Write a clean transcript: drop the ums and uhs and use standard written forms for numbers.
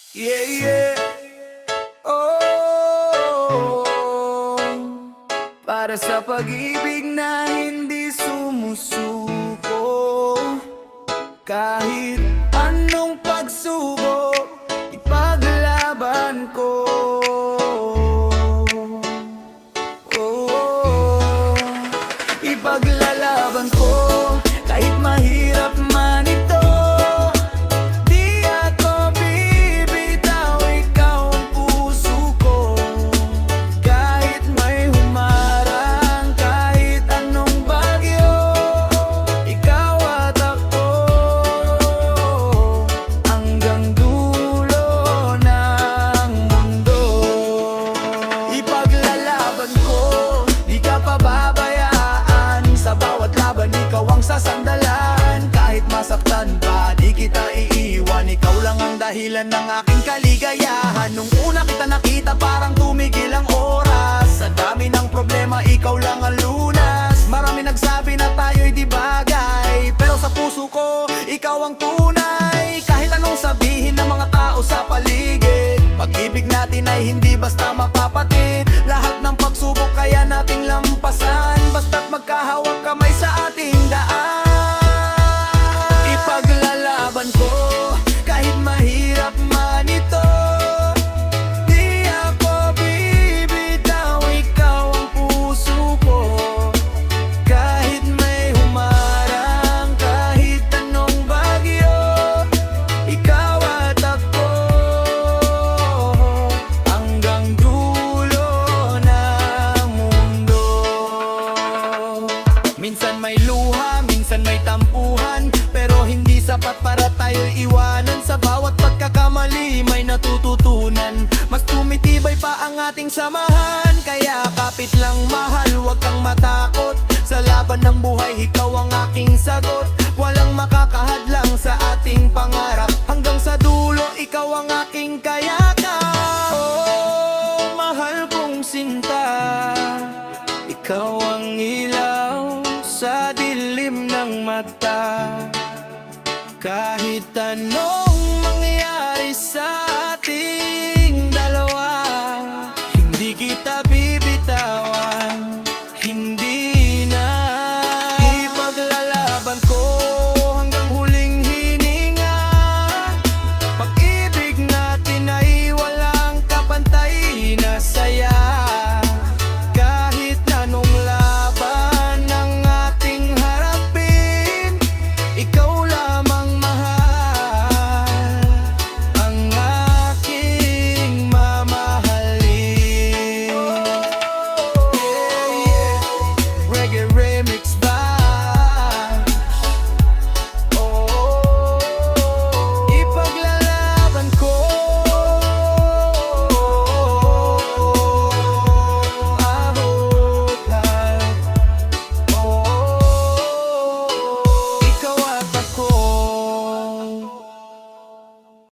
Yeah, yeah. Oh, para sa pag-ibig na hindi sumusuko, kahit anong pagsubok, ipaglaban ko. Oh, ipaglalaban ko kahit mahirap man ito. Di ako bibitaw, ikaw ang puso ko. Kahit may humarang, kahit anong bagyo, ikaw at ako, hanggang dulo ng mundo. Ipaglalaban ko, di ka pababayaan. Sa bawat laban, ikaw ang sasandalan. Kahit masaktan pa, di kita iiwan. Ikaw lang ang dahilan ng aking kaligayahan. Nung una kita nakita, parang tumigil ang oras. Sa dami ng problema, ikaw lang ang lunas. Marami nagsabi na tayo'y di bagay, pero sa puso ko, ikaw ang tunay. Kahit anong sabihin ng mga tao sa paligid, pag-ibig natin ay hindi basta mapapatid. Lahat ng pagsubok kaya nating lampasan, basta't magkahawak kamay sa ating daan. Ipaglalaban ko kahit mahirap man ito. Di ako bibitaw, ikaw ang puso ko. Kahit may humarang, kahit anong bagyo, ikaw at ako, hanggang dulo ng mundo. Minsan may luha, minsan may tampuhan, pero hindi sapat para tayo'y iwanan. Sa bawat pagkakamali may natututunan, mas tumitibay pa ang ating samahan. Kaya kapit lang mahal, huwag kang matakot. Sa laban ng buhay, ikaw ang aking sagot. Walang makakahadlang sa ating pangarap, hanggang sa dulo, ikaw ang aking kayakap. Oh, mahal kong sinta, ikaw ang ilaw sa dilim ng mata. Kahit anong mangyari sa